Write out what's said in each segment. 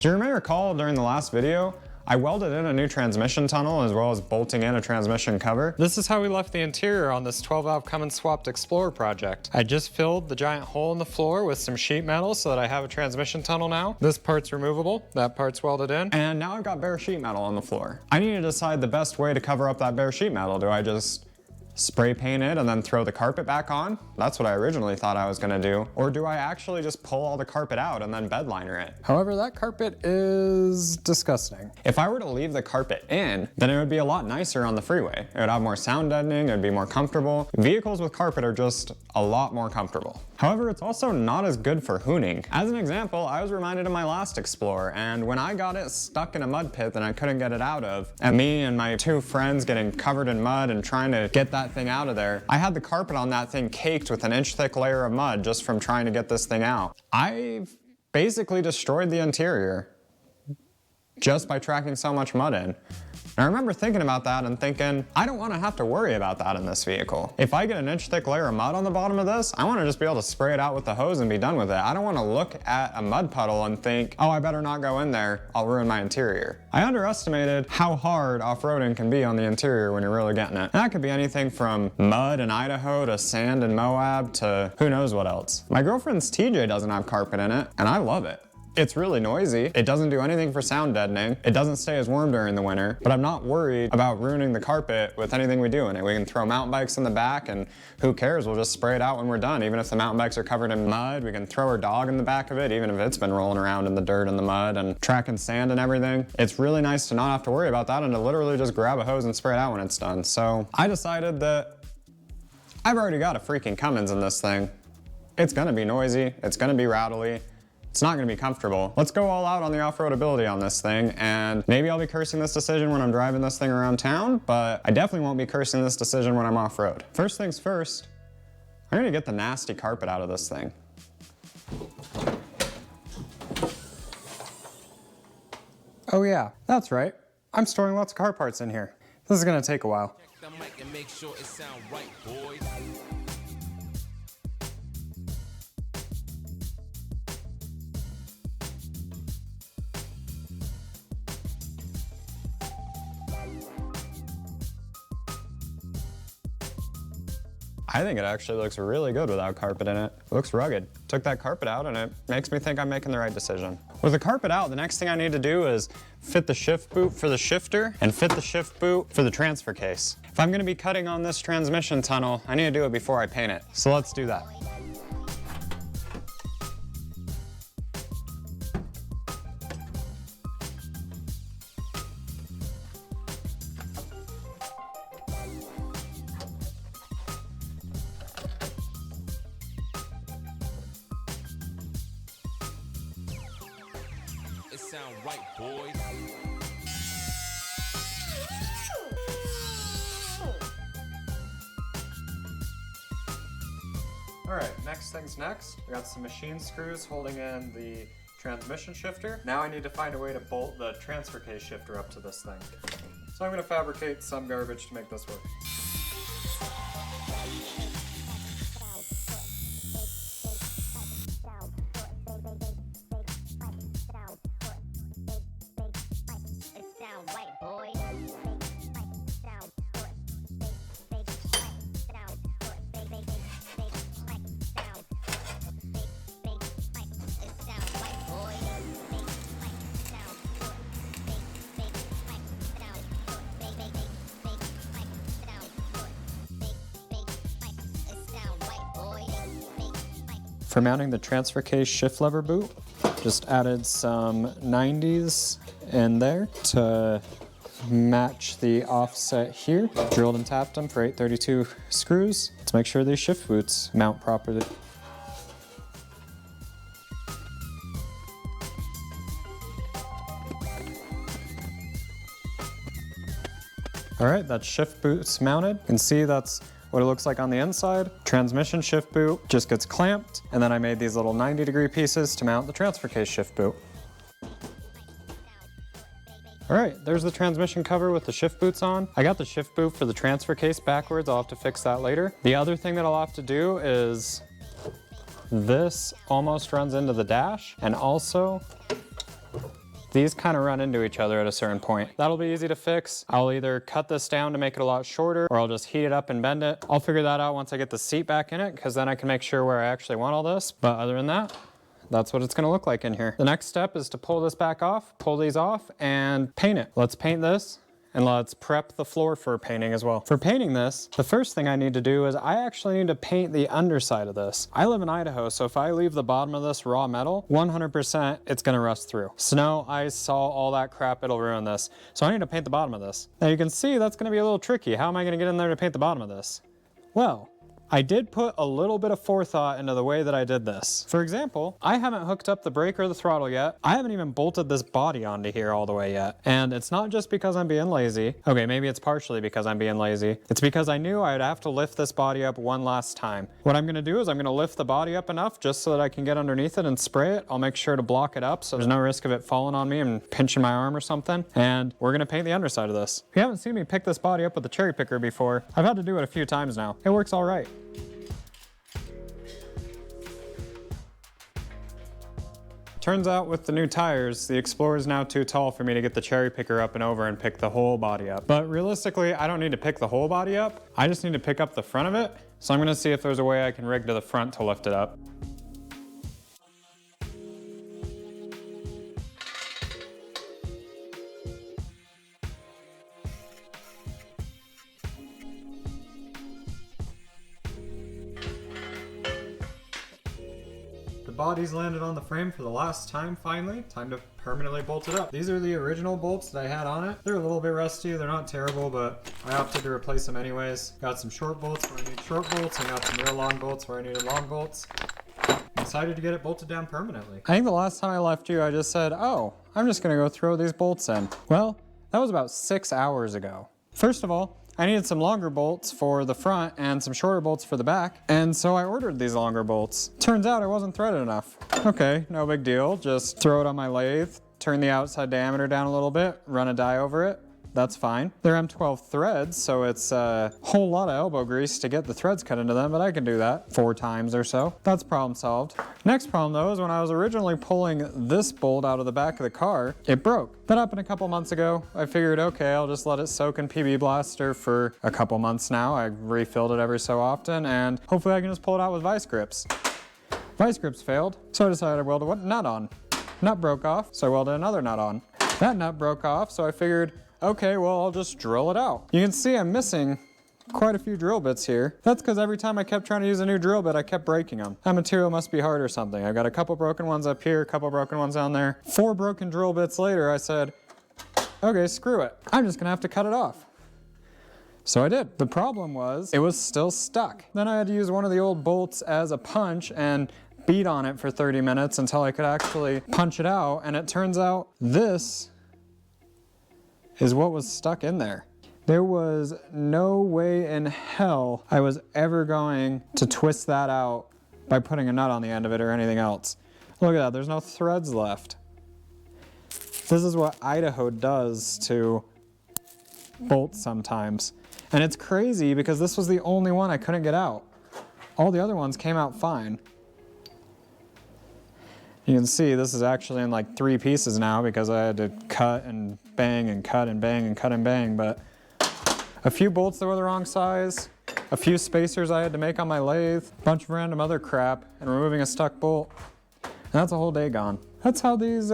Do you may recall during the last video, I welded in a new transmission tunnel as well as bolting in a transmission cover. This is how we left the interior on this 12-valve Cummins swapped Explorer project. I just filled the giant hole in the floor with some sheet metal so that I have a transmission tunnel now. This part's removable, that part's welded in, and now I've got bare sheet metal on the floor. I need to decide the best way to cover up that bare sheet metal. Do I just spray paint it and then throw the carpet back on? That's what I originally thought I was gonna do. Or do I actually just pull all the carpet out and then bed liner it? However, that carpet is disgusting. If I were to leave the carpet in, then it would be a lot nicer on the freeway. It would have more sound deadening, it would be more comfortable. Vehicles with carpet are just a lot more comfortable. However, it's also not as good for hooning. As an example, I was reminded of my last Explorer, and when I got it stuck in a mud pit that I couldn't get it out of, and me and my two friends getting covered in mud and trying to get that thing out of there, I had the carpet on that thing caked with an inch-thick layer of mud just from trying to get this thing out. I've basically destroyed the interior just by tracking so much mud in. And I remember thinking about that and thinking, I don't want to have to worry about that in this vehicle. If I get an inch-thick layer of mud on the bottom of this, I want to just be able to spray it out with the hose and be done with it. I don't want to look at a mud puddle and think, oh, I better not go in there, I'll ruin my interior. I underestimated how hard off-roading can be on the interior when you're really getting it. And that could be anything from mud in Idaho to sand in Moab to who knows what else. My girlfriend's TJ doesn't have carpet in it, and I love it. It's really noisy. It doesn't do anything for sound deadening. It doesn't stay as warm during the winter, but I'm not worried about ruining the carpet with anything we do in it. We can throw mountain bikes in the back and who cares? We'll just spray it out when we're done. Even if the mountain bikes are covered in mud, we can throw our dog in the back of it, even if it's been rolling around in the dirt and the mud and tracking sand and everything. It's really nice to not have to worry about that and to literally just grab a hose and spray it out when it's done. So I decided that I've already got a freaking Cummins in this thing. It's gonna be noisy, it's gonna be rattly, it's not gonna be comfortable. Let's go all out on the off-road ability on this thing, and maybe I'll be cursing this decision when I'm driving this thing around town, but I definitely won't be cursing this decision when I'm off-road. First things first, I'm gonna get the nasty carpet out of this thing. Oh yeah, that's right. I'm storing lots of car parts in here. This is gonna take a while. Check the mic and make sure it sound right, boys. I think it actually looks really good without carpet in it. It looks rugged. Took that carpet out and it makes me think I'm making the right decision. With the carpet out, the next thing I need to do is fit the shift boot for the shifter and fit the shift boot for the transfer case. If I'm gonna be cutting on this transmission tunnel, I need to do it before I paint it. So let's do that. It sound right, boys. All right, next thing's next. We got some machine screws holding in the transmission shifter. Now I need to find a way to bolt the transfer case shifter up to this thing. So I'm gonna fabricate some garbage to make this work. For mounting the transfer case shift lever boot, just added some 90s in there to match the offset here. Drilled and tapped them for 832 screws to make sure these shift boots mount properly. All right, that shift boot's mounted. You can see that's what it looks like on the inside. Transmission shift boot just gets clamped, and then I made these little 90-degree pieces to mount the transfer case shift boot. All right, there's the transmission cover with the shift boots on. I got the shift boot for the transfer case backwards. I'll have to fix that later. The other thing that I'll have to do is this almost runs into the dash, and also these kind of run into each other at a certain point. That'll be easy to fix. I'll either cut this down to make it a lot shorter, or I'll just heat it up and bend it. I'll figure that out once I get the seat back in it, because then I can make sure where I actually want all this. But other than that, that's what it's gonna look like in here. The next step is to pull this back off, pull these off, and paint it. Let's paint this. And let's prep the floor for painting as well. For painting this, the first thing I need to do is I actually need to paint the underside of this. I live in Idaho, so if I leave the bottom of this raw metal, 100% it's gonna rust through. Snow, ice, salt, all that crap, it'll ruin this. So I need to paint the bottom of this. Now you can see that's gonna be a little tricky. How am I gonna get in there to paint the bottom of this? Well, I did put a little bit of forethought into the way that I did this. For example, I haven't hooked up the brake or the throttle yet. I haven't even bolted this body onto here all the way yet. And it's not just because I'm being lazy. Okay, maybe it's partially because I'm being lazy. It's because I knew I'd have to lift this body up one last time. What I'm gonna do is I'm gonna lift the body up enough just so that I can get underneath it and spray it. I'll make sure to block it up so there's no risk of it falling on me and pinching my arm or something. And we're gonna paint the underside of this. If you haven't seen me pick this body up with a cherry picker before, I've had to do it a few times now. It works all right. Turns out with the new tires, the Explorer is now too tall for me to get the cherry picker up and over and pick the whole body up. But realistically, I don't need to pick the whole body up. I just need to pick up the front of it. So I'm gonna see if there's a way I can rig to the front to lift it up. The body's landed on the frame for the last time finally. Time to permanently bolt it up. These are the original bolts that I had on it. They're a little bit rusty, they're not terrible, but I opted to replace them anyways. Got some short bolts where I need short bolts, and got some real long bolts where I needed long bolts. Decided to get it bolted down permanently. I think the last time I left you, I just said, oh, I'm just gonna go throw these bolts in. Well, that was about 6 hours ago. First of all, I needed some longer bolts for the front and some shorter bolts for the back, and so I ordered these longer bolts. Turns out I wasn't threaded enough. Okay, no big deal. Just throw it on my lathe, turn the outside diameter down a little bit, run a die over it. That's fine. They're M12 threads, so it's a whole lot of elbow grease to get the threads cut into them, but I can do that 4 times or so. That's problem solved. Next problem though is when I was originally pulling this bolt out of the back of the car, it broke. That happened a couple months ago. I figured, okay, I'll just let it soak in PB Blaster for a couple months now. I refilled it every so often, and hopefully I can just pull it out with vice grips. Vice grips failed, so I decided I welded one nut on. Nut broke off, so I welded another nut on. That nut broke off, so I figured, okay, well, I'll just drill it out. You can see I'm missing quite a few drill bits here. That's because every time I kept trying to use a new drill bit, I kept breaking them. That material must be hard or something. I've got a couple broken ones up here, a couple broken ones down there. 4 broken drill bits later, I said, okay, screw it. I'm just gonna have to cut it off. So I did. The problem was, it was still stuck. Then I had to use one of the old bolts as a punch and beat on it for 30 minutes until I could actually punch it out, and it turns out this is what was stuck in there. There was no way in hell I was ever going to twist that out by putting a nut on the end of it or anything else. Look at that, there's no threads left. This is what Idaho does to bolts sometimes. And it's crazy because this was the only one I couldn't get out. All the other ones came out fine. You can see this is actually in like 3 pieces now because I had to cut and bang and cut and bang and cut and bang, but a few bolts that were the wrong size, a few spacers I had to make on my lathe, a bunch of random other crap, and removing a stuck bolt. And that's a whole day gone. That's how these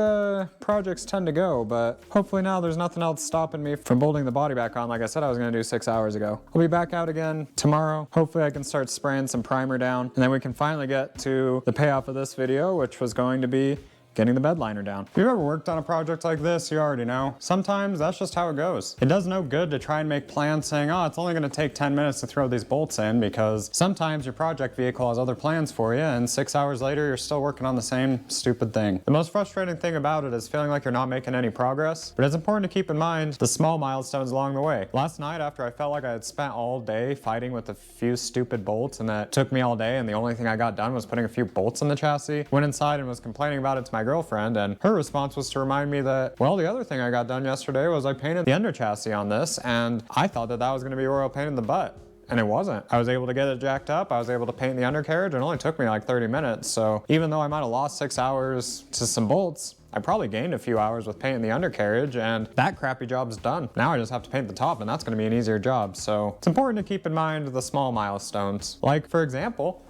projects tend to go, but hopefully now there's nothing else stopping me from bolting the body back on like I said I was gonna do 6 hours ago. I'll be back out again tomorrow. Hopefully I can start spraying some primer down, and then we can finally get to the payoff of this video, which was going to be getting the bed liner down. If you've ever worked on a project like this, you already know. Sometimes that's just how it goes. It does no good to try and make plans saying, oh, it's only gonna take 10 minutes to throw these bolts in, because sometimes your project vehicle has other plans for you, and 6 hours later, you're still working on the same stupid thing. The most frustrating thing about it is feeling like you're not making any progress, but it's important to keep in mind the small milestones along the way. Last night, after I felt like I had spent all day fighting with a few stupid bolts, and that took me all day, and the only thing I got done was putting a few bolts in the chassis, went inside and was complaining about it to my girlfriend, and her response was to remind me that, well, the other thing I got done yesterday was I painted the under chassis on this, and I thought that that was going to be where I painted the butt. and it wasn't. I was able to get it jacked up, I was able to paint the undercarriage, and it only took me like 30 minutes. So even though I might have lost 6 hours to some bolts, I probably gained a few hours with painting the undercarriage, and that crappy job's done. Now I just have to paint the top, and that's gonna be an easier job. So it's important to keep in mind the small milestones. Like, for example,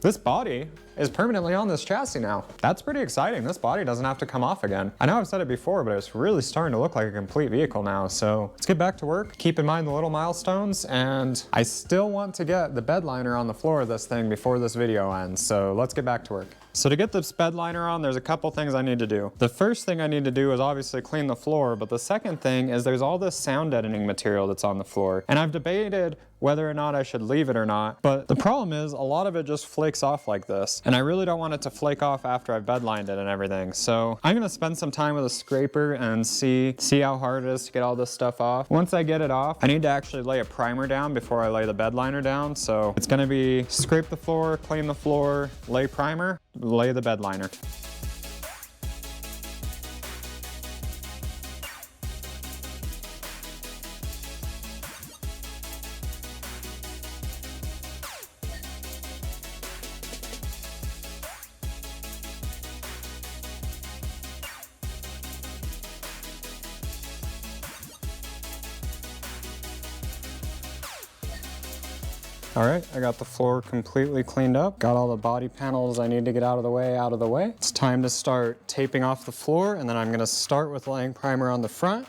this body is permanently on this chassis now. That's pretty exciting. This body doesn't have to come off again. I know I've said it before, but it's really starting to look like a complete vehicle now. So let's get back to work. Keep in mind the little milestones, and I still want to get the bed liner on the floor of this thing before this video ends. So let's get back to work. So to get this bed liner on, there's a couple things I need to do. The first thing I need to do is obviously clean the floor, but the second thing is there's all this sound deadening material that's on the floor. And I've debated whether or not I should leave it or not, but the problem is a lot of it just flakes off like this. And I really don't want it to flake off after I've bed lined it and everything. So I'm gonna spend some time with a scraper and see how hard it is to get all this stuff off. Once I get it off, I need to actually lay a primer down before I lay the bed liner down. So it's gonna be scrape the floor, clean the floor, lay primer, lay the bed liner. All right, I got the floor completely cleaned up. Got all the body panels I need to get out of the way. It's time to start taping off the floor, and then I'm gonna start with laying primer on the front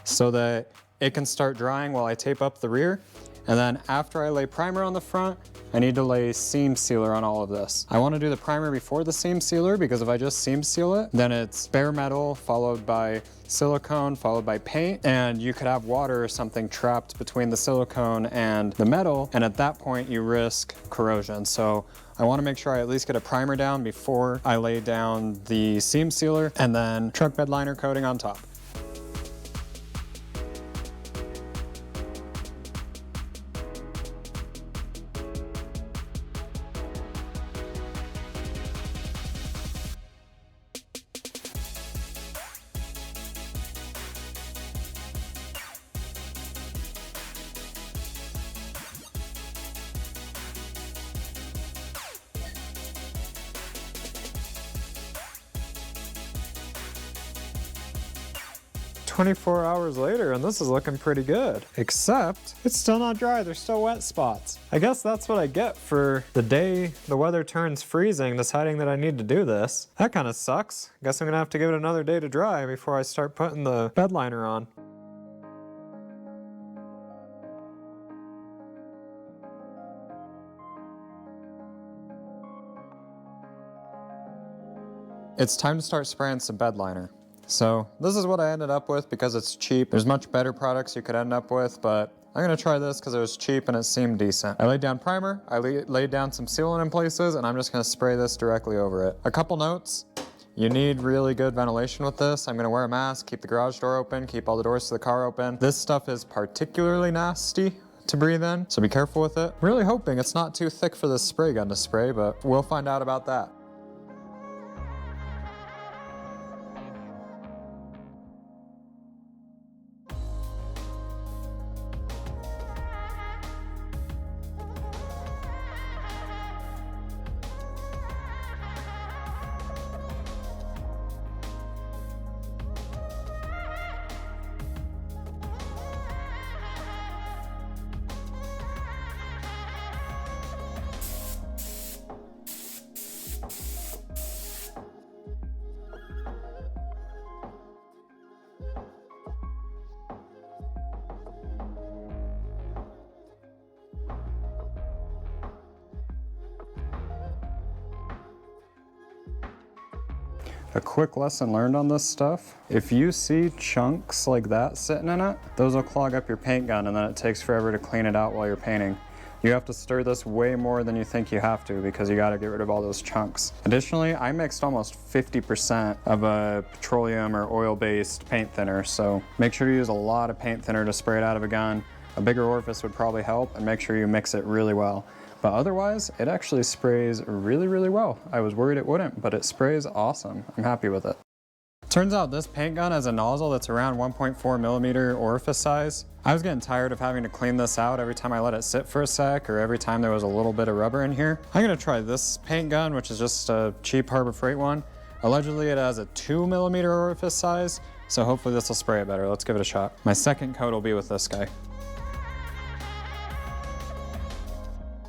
so that it can start drying while I tape up the rear. And then after I lay primer on the front, I need to lay seam sealer on all of this. I wanna do the primer before the seam sealer because if I just seam seal it, then it's bare metal followed by silicone followed by paint, and you could have water or something trapped between the silicone and the metal, and at that point you risk corrosion. So I wanna make sure I at least get a primer down before I lay down the seam sealer, and then truck bed liner coating on top. "24 hours later, and this is looking pretty good. Except, it's still not dry, there's still wet spots. I guess that's what I get for the day the weather turns freezing, deciding that I need to do this. That kind of sucks. Guess I'm gonna have to give it another day to dry before I start putting the bed liner on." It's time to start spraying some bed liner. So this is what I ended up with because it's cheap. There's much better products you could end up with, but I'm gonna try this because it was cheap and it seemed decent. I laid down primer, I laid down some sealant in places, and I'm just gonna spray this directly over it. A couple notes. You need really good ventilation with this. I'm gonna wear a mask, keep the garage door open, keep all the doors to the car open. This stuff is particularly nasty to breathe in, so be careful with it. Really hoping it's not too thick for this spray gun to spray, but we'll find out about that. A quick lesson learned on this stuff: if you see chunks like that sitting in it, those will clog up your paint gun, and then it takes forever to clean it out while you're painting. You have to stir this way more than you think you have to because you gotta get rid of all those chunks. Additionally, I mixed almost 50% of a petroleum or oil-based paint thinner, so make sure you use a lot of paint thinner to spray it out of a gun. A bigger orifice would probably help, and make sure you mix it really well. But otherwise, it actually sprays really, really well. I was worried it wouldn't, but it sprays awesome. I'm happy with it. Turns out this paint gun has a nozzle that's around 1.4 millimeter orifice size. I was getting tired of having to clean this out every time I let it sit for a sec or every time there was a little bit of rubber in here. I'm gonna try this paint gun, which is just a cheap Harbor Freight one. Allegedly it has a 2 millimeter orifice size, so hopefully this will spray it better. Let's give it a shot. My second coat will be with this guy.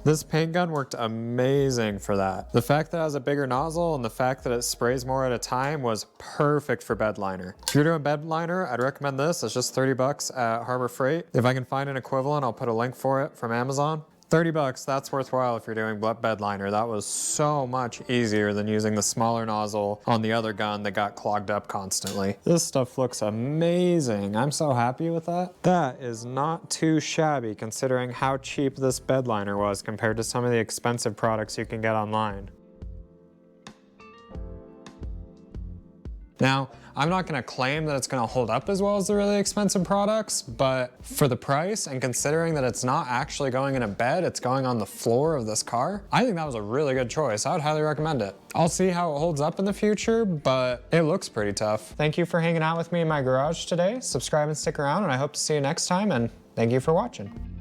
This paint gun worked amazing for that. The fact that it has a bigger nozzle and the fact that it sprays more at a time was perfect for bed liner. If you're doing bed liner, I'd recommend this. It's just 30 bucks at Harbor Freight. If I can find an equivalent, I'll put a link for it from Amazon. 30 bucks, that's worthwhile if you're doing bed liner. That was so much easier than using the smaller nozzle on the other gun that got clogged up constantly. This stuff looks amazing. I'm so happy with that. That is not too shabby considering how cheap this bed liner was compared to some of the expensive products you can get online. Now, I'm not gonna claim that it's gonna hold up as well as the really expensive products, but for the price and considering that it's not actually going in a bed, it's going on the floor of this car, I think that was a really good choice. I would highly recommend it. I'll see how it holds up in the future, but it looks pretty tough. Thank you for hanging out with me in my garage today. Subscribe and stick around, and I hope to see you next time, and thank you for watching.